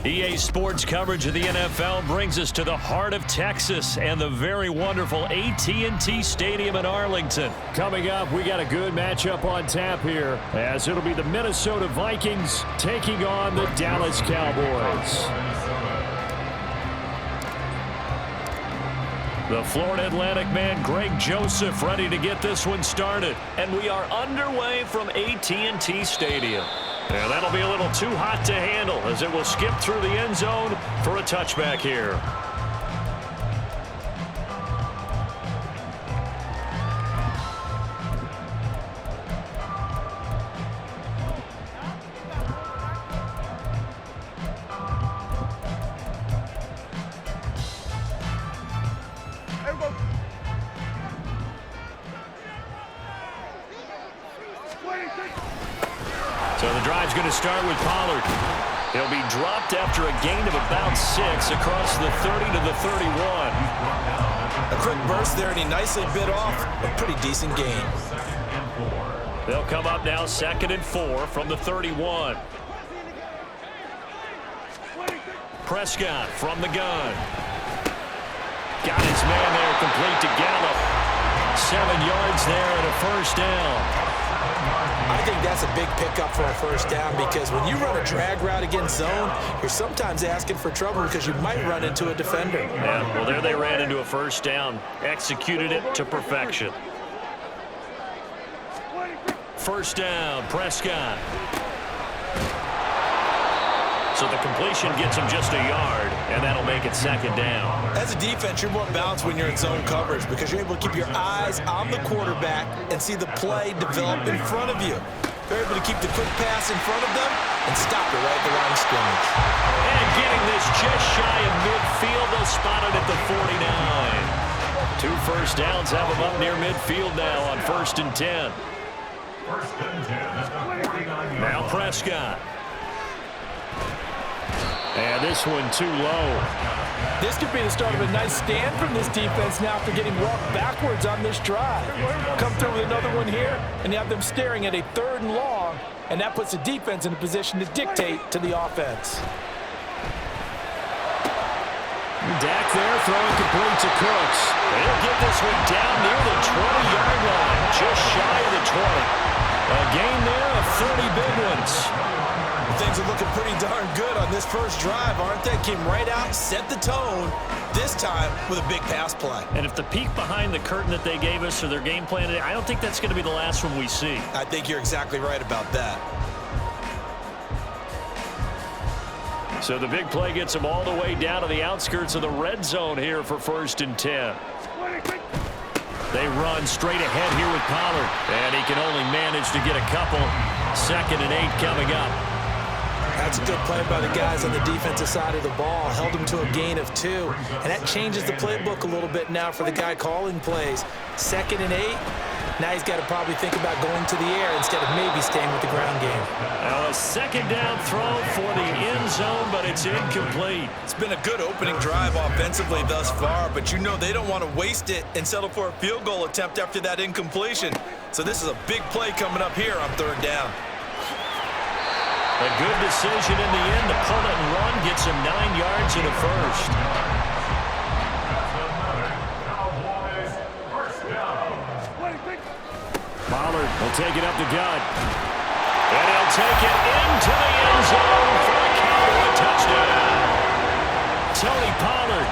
EA Sports coverage of the NFL brings us to the heart of Texas and the very wonderful AT&T Stadium in Arlington. Coming up, we got a good matchup on tap here, as it'll be the Minnesota Vikings taking on the Dallas Cowboys. The Florida Atlantic man Greg Joseph ready to get this one started. And we are underway from AT&T Stadium. And that'll be a little too hot to handle as it will skip through the end zone for a touchback here. So the drive's going to start with Pollard. He'll be dropped after a gain of about 6 across the 30 to the 31. A quick burst there, and he nicely bit off a pretty decent gain. They'll come up now 2nd and 4 from the 31. Prescott from the gun. Got his man there, complete to Gallup. 7 yards there and a first down. I think that's a big pickup for a first down because when you run a drag route against zone, you're sometimes asking for trouble because you might run into a defender. Yeah, well, there they ran into a first down. Executed it to perfection. First down, Prescott. So the completion gets him just a yard, and that'll make it 2nd down. As a defense, you're more balanced when you're in zone coverage because you're able to keep your eyes on the quarterback and see the play develop in front of you. You're able to keep the quick pass in front of them and stop it right at the line of scrimmage. And getting this just shy of midfield, they'll spot it at the 49. 2 first downs have them up near midfield now on 1st and 10. Now Prescott. And this one too low. This could be the start of a nice stand from this defense now after getting walked backwards on this drive. Come through with another one here, and you have them staring at a 3rd and long, and that puts the defense in a position to dictate to the offense. Dak there, throwing complete to Cooks. They'll get this one down near the 20-yard line, just shy of the 20. A gain there of 30 big ones. Things are looking pretty darn good on this first drive, aren't they? Came right out, set the tone, this time with a big pass play. And if the peek behind the curtain that they gave us or their game plan, I don't think that's going to be the last one we see. I think you're exactly right about that. So the big play gets them all the way down to the outskirts of the red zone here for 1st and 10. They run straight ahead here with Pollard, and he can only manage to get a couple. 2nd and 8 coming up. That's a good play by the guys on the defensive side of the ball. Held them to a gain of 2. And that changes the playbook a little bit now for the guy calling plays. 2nd and 8. Now he's got to probably think about going to the air instead of maybe staying with the ground game. Now a 2nd down throw for the end zone, but it's incomplete. It's been a good opening drive offensively thus far, but you know they don't want to waste it and settle for a field goal attempt after that incompletion. So this is a big play coming up here on 3rd down. A good decision in the end. The pull it and run gets him 9 yards and a first. Pollard will take it up the gut. And he'll take it into the end zone for a Cowboy touchdown. Tony Pollard,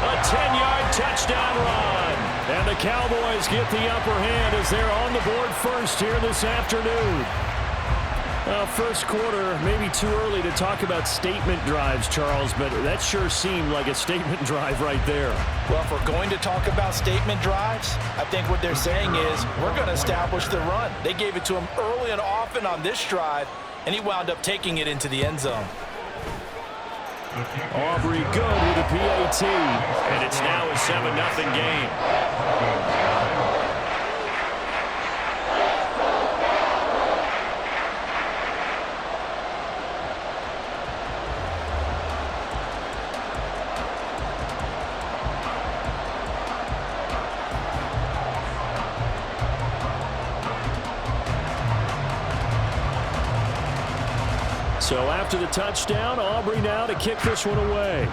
a 10-yard touchdown run. And the Cowboys get the upper hand as they're on the board first here this afternoon. First quarter, maybe too early to talk about statement drives, Charles, but that sure seemed like a statement drive right there. Well, if we're going to talk about statement drives, I think what they're saying is we're going to establish the run. They gave it to him early and often on this drive, and he wound up taking it into the end zone. Aubrey good with a PAT. And it's now a 7-0 game. So after the touchdown, Aubrey now to kick this one away.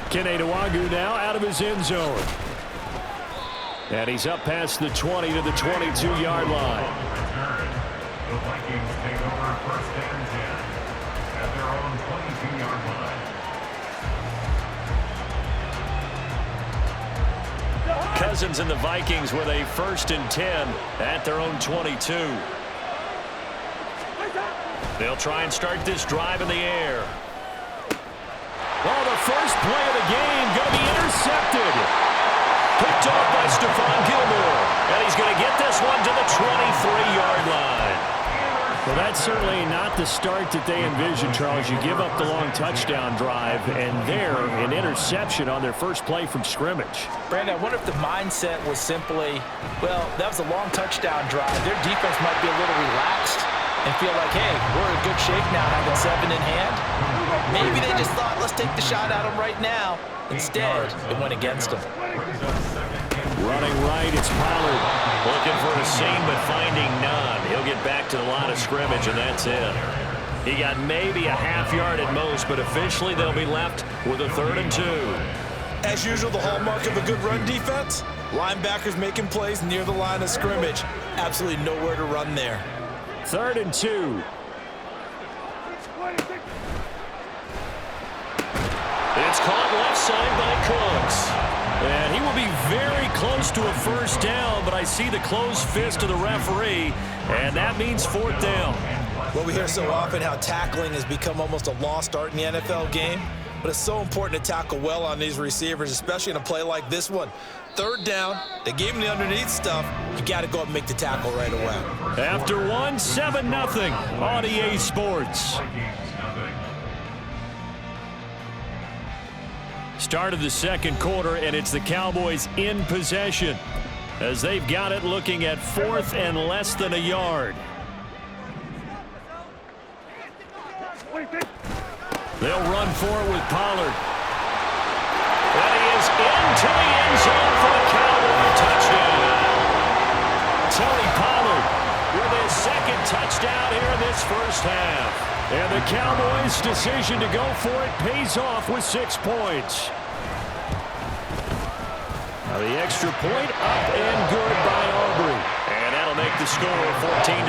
Keneduagu now out of his end zone. And he's up past the 20 to the 22-yard line. The Vikings take over first and 10 at their own 22-yard line. Cousins and the Vikings with a first and 10 at their own 22. They'll try and start this drive in the air. Well, the first play of the game going to be intercepted. Picked off by Stephon Gilmore. And he's going to get this one to the 23-yard line. Well, that's certainly not the start that they envisioned, Charles. You give up the long touchdown drive, and there, an interception on their first play from scrimmage. Brandon, I wonder if the mindset was simply, well, that was a long touchdown drive. Their defense might be a little relaxed and feel like, hey, we're in good shape now, having 7 in hand. Maybe they just thought, let's take the shot at them right now. Instead, it went against them. Running right, it's Pollard. Looking for a seam, but finding none. He'll get back to the line of scrimmage, and that's it. He got maybe a half yard at most, but officially they'll be left with a 3rd and 2. As usual, the hallmark of a good run defense, linebackers making plays near the line of scrimmage. Absolutely nowhere to run there. 3rd and 2. It's caught left side by Cooks. And he will be very close to a first down, but I see the closed fist of the referee, and that means 4th down. Well, we hear so often how tackling has become almost a lost art in the NFL game, but it's so important to tackle well on these receivers, especially in a play like this one. 3rd down, they gave him the underneath stuff. You got to go up and make the tackle right away. After 7-0 on EA Sports. Start of the second quarter, and it's the Cowboys in possession as they've got it looking at 4th and less than a yard. They'll run for it with Pollard. And he is into the end zone for the Cowboy touchdown. Tony Pollard with his 2nd touchdown here in this first half. And the Cowboys' decision to go for it pays off with 6 points. Now the extra point up and good by Aubrey. And that'll make the score 14-0.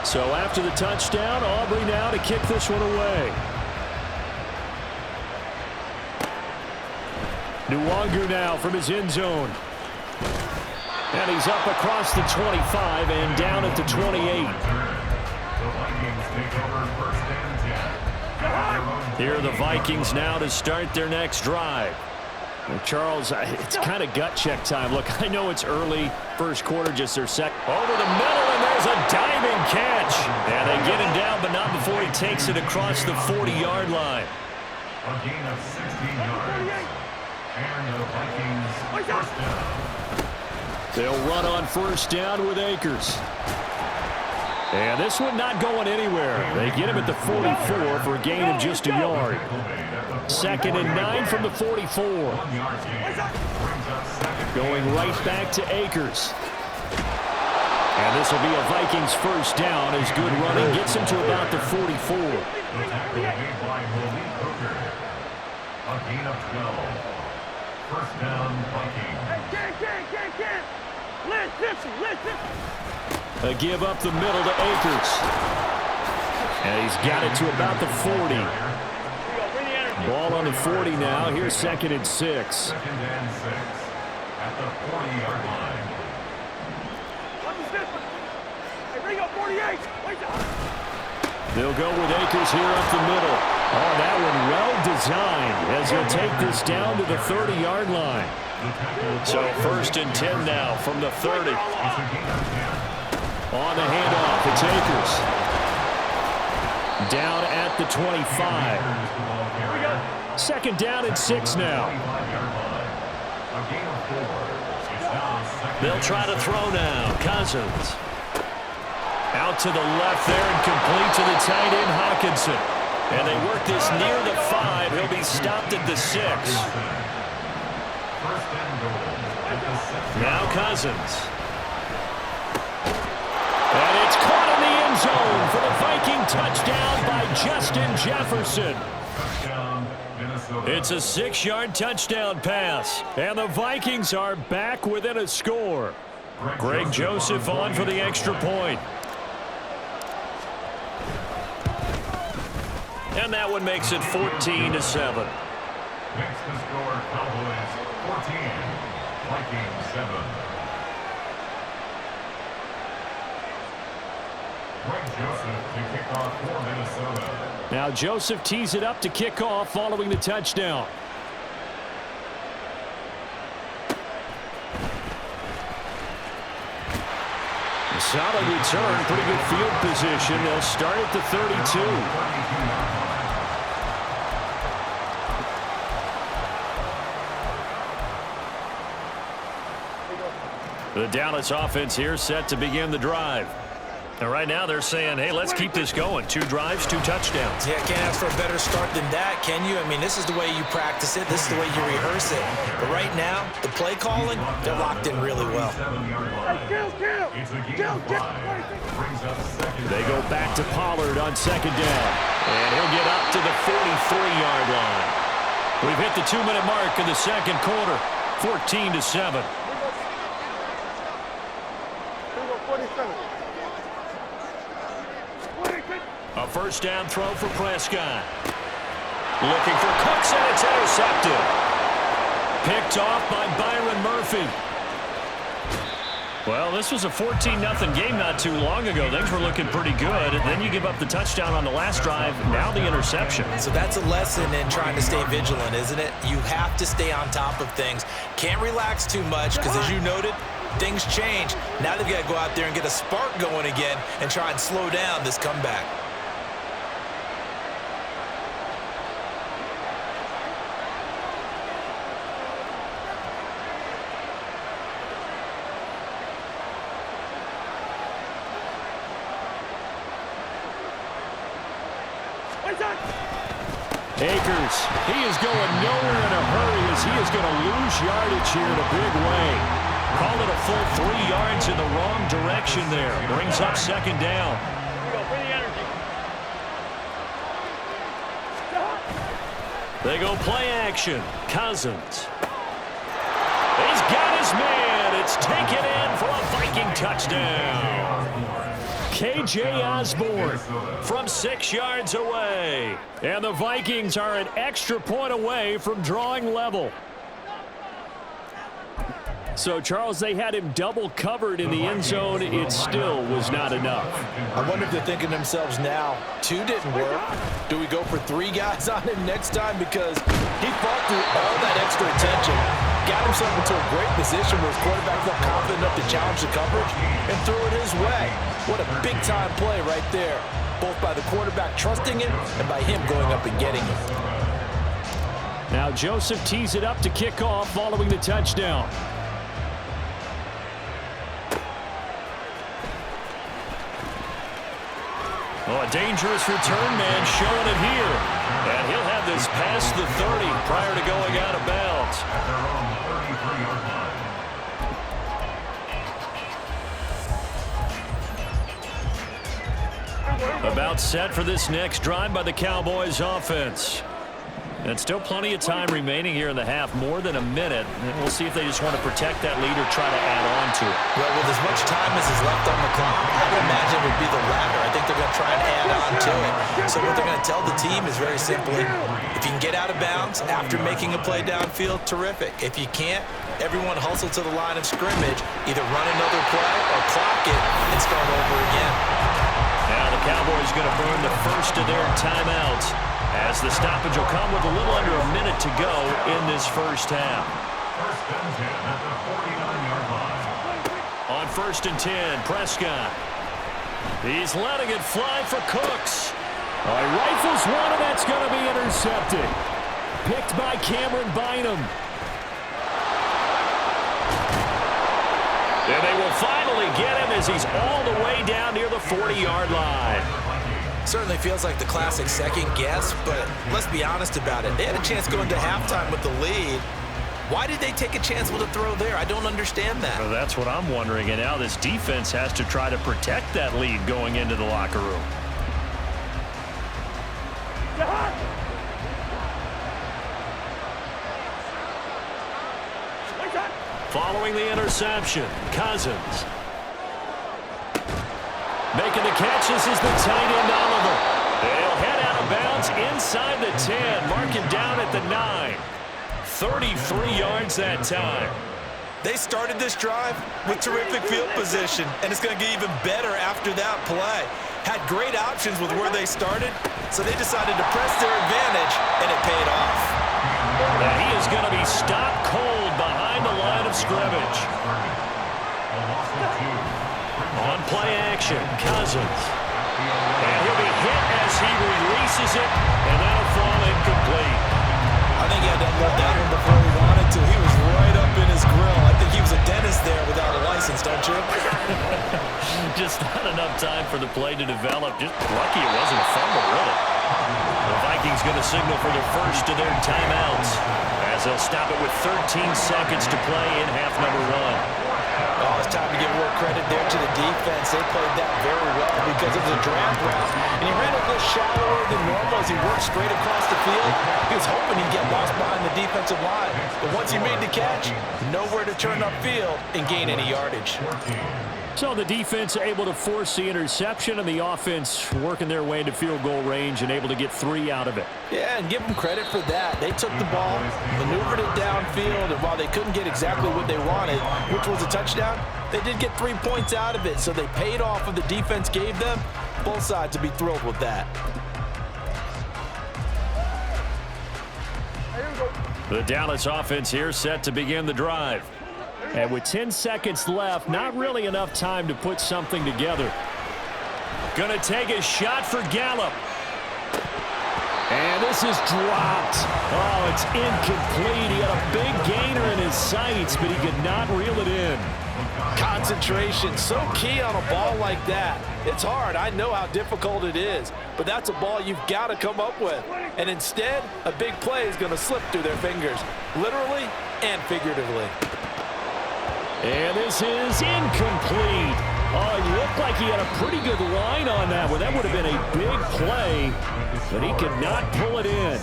So after the touchdown, Aubrey now to kick this one away. Nwangu now from his end zone. And he's up across the 25 and down at the 28. Here are the Vikings now to start their next drive. Well, Charles, it's kind of gut check time. Look, I know it's early, first quarter, just their second. Over the middle, and there's a diving catch. And they get him down, but not before he takes it across the 40-yard line. A gain of 16 yards. And the Vikings first down. They'll run on first down with Akers. And this one not going anywhere. They get him at the 44 for a gain of just a yard. 2nd and 9 from the 44. Going right back to Akers. And this will be a Vikings first down as good running gets him to about the 44. A gain of 12. First down, Vikings. A give up the middle to Akers. And he's got it to about the 40. Ball on the 40 now. Here's 2nd and 6. 2nd and 6 at the 40-yard line. They'll go with Akers here up the middle. Oh, that one well designed as he'll take this down to the 30-yard line. So 1st and 10 now from the 30. On the handoff, it's Akers. Down at the 25. 2nd down and 6 now. They'll try to throw now. Cousins. Out to the left there and complete to the tight end, Hawkinson. And they work this near the 5. He'll be stopped at the 6. Now Cousins. And it's caught in the end zone for the Viking touchdown by Justin Jefferson. It's a 6-yard touchdown pass, and the Vikings are back within a score. Greg Joseph on for the extra point. And that one makes it 14-7. Next to score, Cowboys 14, Vikings 7. Greg Joseph to kick off for Minnesota. Now Joseph tees it up to kick off following the touchdown. A solid return, pretty good field position. They'll start at the 32. The Dallas offense here set to begin the drive. And right now they're saying, hey, let's keep this going. 2 drives, 2 touchdowns. Yeah, can't ask for a better start than that, can you? I mean, this is the way you practice it. This is the way you rehearse it. But right now, the play calling, they're locked in really well. They go back to Pollard on 2nd down. And he'll get up to the 43-yard line. We've hit the 2-minute mark in the second quarter. 14-7. A first down throw for Prescott. Looking for Cooks, and it's intercepted. Picked off by Byron Murphy. Well, this was a 14-0 game not too long ago. Things were looking pretty good. And then you give up the touchdown on the last drive. Now the interception. So that's a lesson in trying to stay vigilant, isn't it? You have to stay on top of things. Can't relax too much because, as you noted, things change. Now they've got to go out there and get a spark going again and try and slow down this comeback. Akers, he is going nowhere in a hurry as he is going to lose yardage here in a big way. Call it a full 3 yards in the wrong direction there. Brings up 2nd down. They go play action. Cousins. He's got his man. It's taken in for a Viking touchdown. K.J. Osborne from 6 yards away. And the Vikings are an extra point away from drawing level. So, Charles, they had him double covered in the end zone. It still was not enough. I wonder if they're thinking to themselves now, 2 didn't work. Do we go for 3 guys on him next time? Because he fought through all that extra attention, got himself into a great position where his quarterback felt confident enough to challenge the coverage and threw it his way. What a big-time play right there, both by the quarterback trusting it and by him going up and getting it. Now Joseph tees it up to kick off following the touchdown. Oh, a dangerous return man showing it here. And he'll have this past the 30 prior to going out of bounds. At their own 33-yard line. About set for this next drive by the Cowboys offense. And still plenty of time remaining here in the half, more than a minute. And we'll see if they just want to protect that lead or try to add on to it. Well, with as much time as is left on the clock, I would imagine it would be the latter. I think they're going to try and add on to it. So what they're going to tell the team is very simply, if you can get out of bounds after making a play downfield, terrific. If you can't, everyone hustle to the line of scrimmage, either run another play or clock it and start over again. Now the Cowboys going to burn the first of their timeouts, as the stoppage will come with a little under a minute to go in this first half. First and 10 at the 49-yard line. On 1st and 10, Prescott. He's letting it fly for Cooks. He rifles one, and that's going to be intercepted. Picked by Cameron Bynum. And they will finally get him as he's all the way down near the 40-yard line. Certainly feels like the classic second guess, but let's be honest about it. They had a chance going to halftime with the lead, Why did they take a chance with a throw there? I don't understand that. Well, that's what I'm wondering, and now this defense has to try to protect that lead going into the locker room. Following the interception, Cousins. Making the catch, this is the tight end Oliver. They'll head out of bounds inside the 10, marking down at the 9. 33 yards that time. They started this drive with terrific field position, and it's going to get even better after that play. Had great options with where they started, so they decided to press their advantage, and it paid off. And he is going to be stopped cold behind the line of scrimmage. On play action, Cousins. And he'll be hit as he releases it, and that'll fall incomplete. I think he had to unload that one before he wanted to. He was right up in his grill. I think he was a dentist there without a license, don't you? Just not enough time for the play to develop. Just lucky it wasn't a fumble, really. The Vikings going to signal for their first of their timeouts as they'll stop it with 13 seconds to play in half number 1. Oh, it's time to give more credit there to the defense. They played that very well because it was a draft route. And he ran a little shallower than normal as he worked straight across the field. He was hoping he'd get lost behind the defensive line. But once he made the catch, nowhere to turn upfield and gain any yardage. So the defense able to force the interception, and the offense working their way into field goal range and able to get 3 out of it. Yeah, and give them credit for that. They took the ball, maneuvered it downfield, and while they couldn't get exactly what they wanted, which was a touchdown, they did get 3 points out of it, so they paid off what the defense gave them. Both sides would be thrilled with that. The Dallas offense here set to begin the drive. And with 10 seconds left, not really enough time to put something together. Going to take a shot for Gallup. And this is dropped. Oh, it's incomplete. He had a big gainer in his sights, but he could not reel it in. Concentration, so key on a ball like that. It's hard. I know how difficult it is, but that's a ball you've got to come up with. And instead, a big play is going to slip through their fingers, literally and figuratively. And this is incomplete. Oh, it looked like he had a pretty good line on that one. That would have been a big play, but he could not pull it in.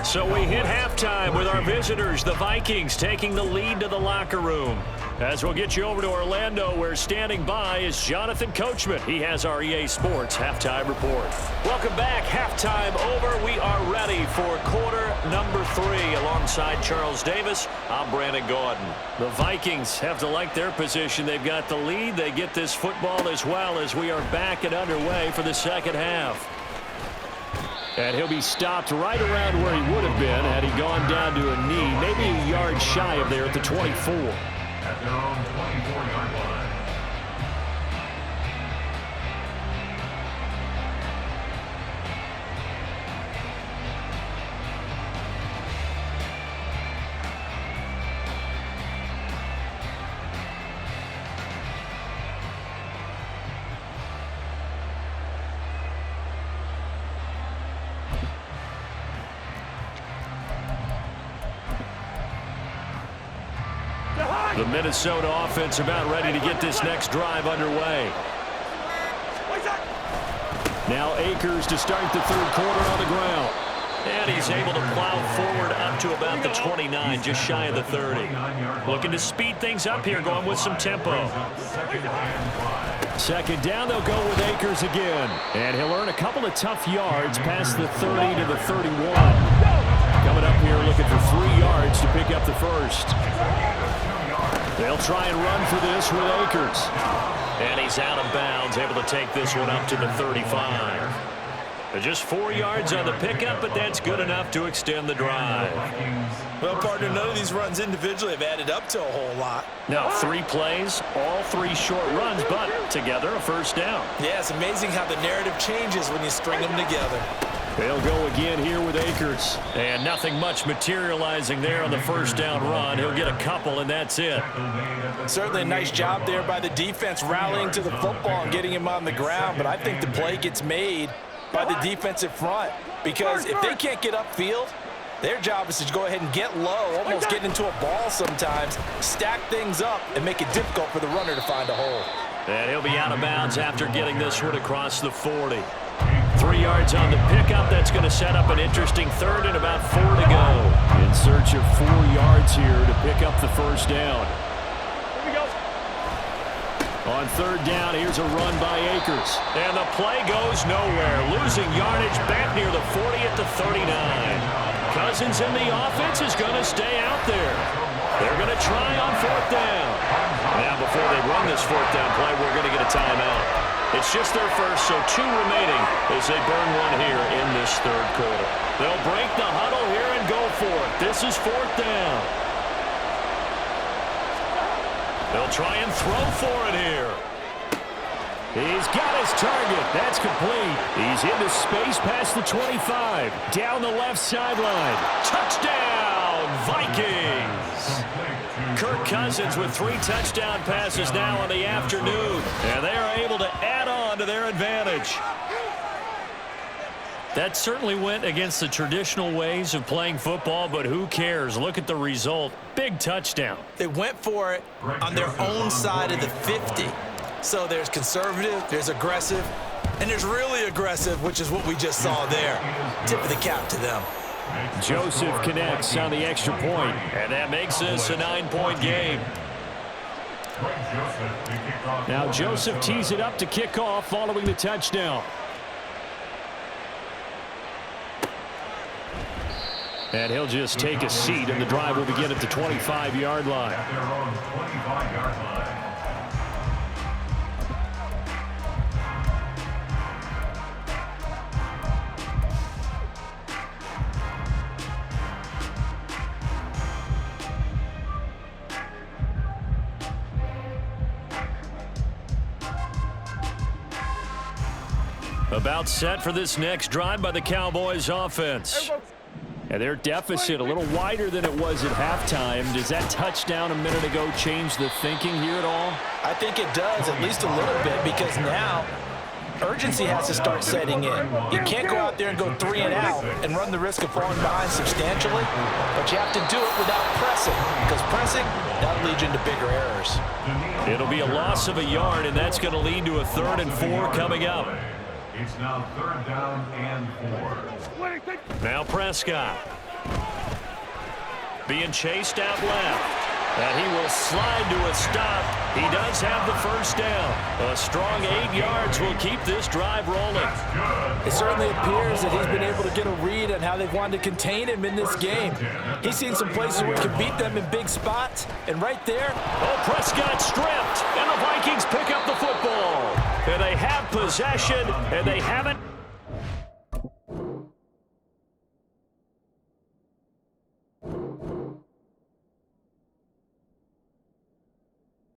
So we hit halftime with our visitors, the Vikings, taking the lead to the locker room. As we'll get you over to Orlando, where standing by is Jonathan Coachman. He has our EA Sports Halftime Report. Welcome back. Halftime over. We are ready for quarter number 3. Alongside Charles Davis, I'm Brandon Gordon. The Vikings have to like their position. They've got the lead. They get this football as well as we are back and underway for the second half. And he'll be stopped right around where he would have been had he gone down to a knee, maybe a yard shy of there at the 24. At their own 24-yard line. The Minnesota offense about ready to get this next drive underway. Now Akers to start the third quarter on the ground. And he's able to plow forward up to about the 29, just shy of the 30. Looking to speed things up here, going with some tempo. Second down, they'll go with Akers again. And he'll earn a couple of tough yards past the 30 to the 31. Coming up here looking for 3 yards to pick up the first. They'll try and run for this with Akers. And he's out of bounds, able to take this one up to the 35. Just 4 yards on the pickup, but that's good enough to extend the drive. Well, partner, none of these runs individually have added up to a whole lot. Now, 3 plays, all 3 short runs, but together a first down. Yeah, it's amazing how the narrative changes when you string them together. They'll go again here with Akers. And nothing much materializing there on the first down run. He'll get a couple, and that's it. Certainly a nice job there by the defense rallying to the football and getting him on the ground, but I think the play gets made by the defensive front, because if they can't get upfield, Their job is to go ahead and get low, almost get into a ball sometimes, stack things up, and make it difficult for the runner to find a hole. And he'll be out of bounds after getting this one across the 40. 3 yards on the pickup. That's going to set up an interesting third and about 4 to go. In search of 4 yards here to pick up the first down. Here we go. On third down, here's a run by Akers. And the play goes nowhere. Losing yardage back near the 40 at the 39. Cousins in the offense is going to stay out there. They're going to try on fourth down. Now, before they run this fourth down play, we're going to get a timeout. It's just their first, so 2 remaining as they burn one here in this third quarter. They'll break the huddle here and go for it. This is fourth down. They'll try and throw for it here. He's got his target. That's complete. He's into space past the 25. Down the left sideline. Touchdown, Vikings. Kirk Cousins with 3 touchdown passes now in the afternoon. And they are able to add on to their advantage. That certainly went against the traditional ways of playing football, but who cares? Look at the result. Big touchdown. They went for it on their own side of the 50. So there's conservative, there's aggressive, and there's really aggressive, which is what we just saw there. Tip of the cap to them. Joseph connects on the extra point, and that makes this a 9-point game. Now Joseph tees it up to kick off following the touchdown. And he'll just take a seat, and the drive will begin at the 25-yard line. About set for this next drive by the Cowboys offense. And their deficit a little wider than it was at halftime. Does that touchdown a minute ago change the thinking here at all? I think it does, at least a little bit, because now urgency has to start setting in. You can't go out there and go 3 and out and run the risk of falling behind substantially, but you have to do it without pressing, because pressing, that'll lead you into bigger errors. It'll be a loss of a yard, and that's going to lead to a 3rd and 4 coming up. It's now 3rd down and 4. Now Prescott. Being chased out left. And he will slide to a stop. He does have the first down. A strong 8 yards will keep this drive rolling. It certainly appears that he's been able to get a read on how they've wanted to contain him in this game. He's seen some places where he can beat them in big spots. And right there, oh, Prescott stripped. And the Vikings pick up the football. And they have possession, and they haven't